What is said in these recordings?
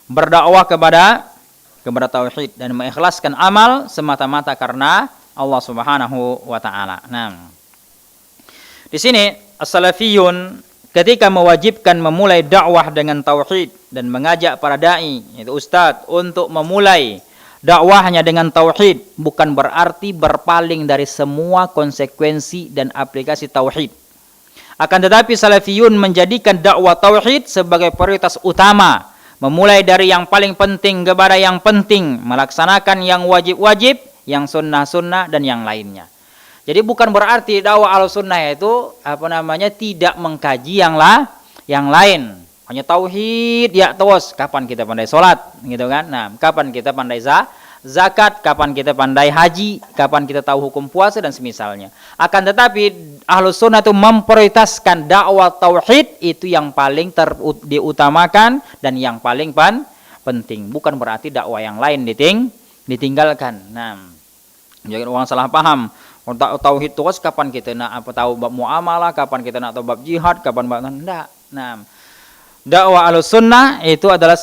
berdakwah kepada tauhid dan mengikhlaskan amal semata-mata karena Allah Subhanahu wa taala. Nah, di sini as-salafiyun ketika mewajibkan memulai dakwah dengan tauhid dan mengajak para dai, yaitu ustadz, untuk memulai dakwahnya dengan tauhid, bukan berarti berpaling dari semua konsekuensi dan aplikasi tauhid. Akan tetapi salafiyun menjadikan dakwah tauhid sebagai prioritas utama, memulai dari yang paling penting kepada yang penting, melaksanakan yang wajib-wajib, yang sunnah-sunnah dan yang lainnya. Jadi bukan berarti dakwah al-sunnah itu tidak mengkaji yang lain. Hanya tauhid ya terus. Kapan kita pandai sholat, gitu kan? Nah, kapan kita pandai zakat, kapan kita pandai haji, kapan kita tahu hukum puasa dan semisalnya. Akan tetapi ahlus sunnah itu memprioritaskan dakwah tauhid itu yang paling diutamakan dan yang paling penting. Bukan berarti dakwah yang lain ditinggalkan. Nah, jangan orang salah paham. Tauhid terus kapan kita nak tahu bab muamalah, kapan kita nak tahu bab jihad, kapan bab enggak. Nah, dakwah Ahlussunnah itu adalah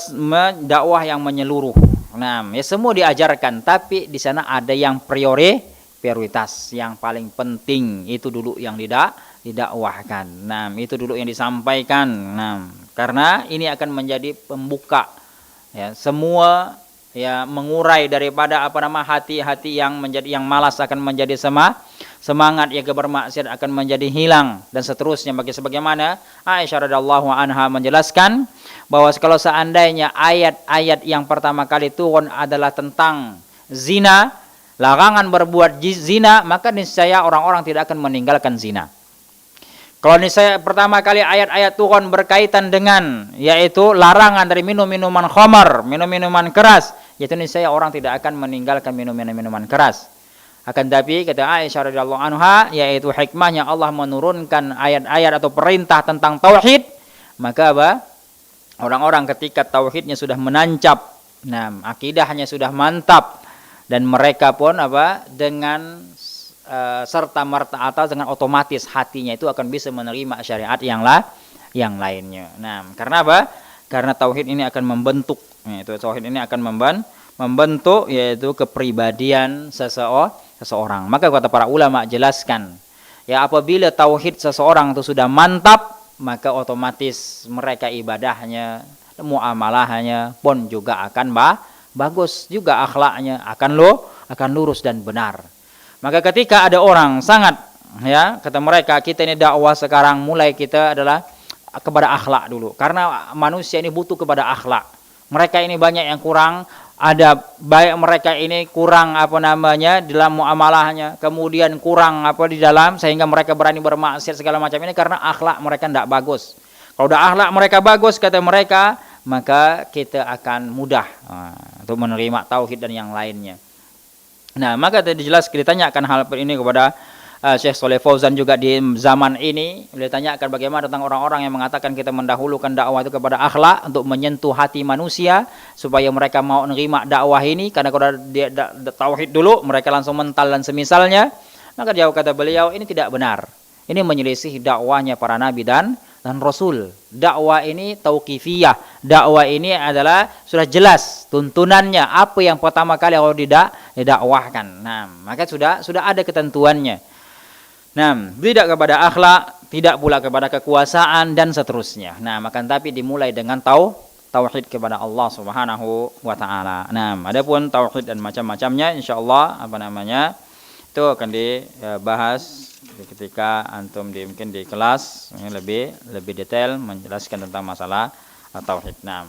dakwah yang menyeluruh. Nah, ya semua diajarkan, tapi di sana ada yang prioritas, yang paling penting itu dulu yang didakwahkan. Nah, itu dulu yang disampaikan. Nah, karena ini akan menjadi pembuka ya semua, ya mengurai daripada hati-hati yang malas akan menjadi semangat, yang bermaksiat akan menjadi hilang dan seterusnya. Sebagaimana Aisyah radhiyallahu anha menjelaskan bahwa kalau seandainya ayat-ayat yang pertama kali turun adalah tentang zina, larangan berbuat zina, maka niscaya orang-orang tidak akan meninggalkan zina. Kalau niscaya pertama kali ayat-ayat turun berkaitan dengan yaitu larangan dari minum-minuman khamar, minum-minuman keras, yaitu niscaya orang tidak akan meninggalkan minuman keras. Akan tapi kata Aisyah radhiyallahu anha, yaitu hikmahnya Allah menurunkan ayat-ayat atau perintah tentang tauhid, maka orang-orang ketika tauhidnya sudah menancap, nah akidahnya sudah mantap, dan mereka pun dengan serta merta atau dengan otomatis hatinya itu akan bisa menerima syariat yang lainnya. Nah, karena karena tauhid ini akan membentuk, yaitu tauhid ini akan membentuk yaitu kepribadian seseorang. Maka kata para ulama jelaskan, ya apabila tauhid seseorang itu sudah mantap, maka otomatis mereka ibadahnya, muamalahnya pun juga akan bagus, juga akhlaknya akan lurus dan benar. Maka ketika ada orang sangat, ya kata mereka, kita ini dakwah sekarang mulai kita adalah kepada akhlak dulu, karena manusia ini butuh kepada akhlak. Mereka ini banyak yang kurang adab, baik mereka ini kurang dalam muamalahnya, kemudian kurang di dalam, sehingga mereka berani bermaksiat segala macam ini karena akhlak mereka tidak bagus. Kalau udah akhlak mereka bagus, kata mereka, maka kita akan mudah untuk menerima tauhid dan yang lainnya. Nah, maka tadi jelas ditanyakan hal ini kepada Syekh Shalih Fauzan juga di zaman ini. Beliau tanyakan bagaimana tentang orang-orang yang mengatakan kita mendahulukan dakwah itu kepada akhlak untuk menyentuh hati manusia supaya mereka mau menerima dakwah ini, karena kalau dia tauhid dulu mereka langsung mental dan semisalnya. Maka jawab kata beliau, ini tidak benar. Ini menyelisih dakwahnya para nabi dan rasul. Dakwah ini tauqifiyah. Dakwah ini adalah sudah jelas tuntunannya, apa yang pertama kali kalau didakwahkan. Nah, maka sudah ada ketentuannya. Nah, tidak kepada akhlak, tidak pula kepada kekuasaan dan seterusnya. Nah, maka tapi dimulai dengan tauhid kepada Allah Subhanahu wa taala. Nah, adapun tauhid dan macam-macamnya insyaallah itu akan dibahas ketika antum mungkin di kelas ini lebih detail menjelaskan tentang masalah tauhid. Nah,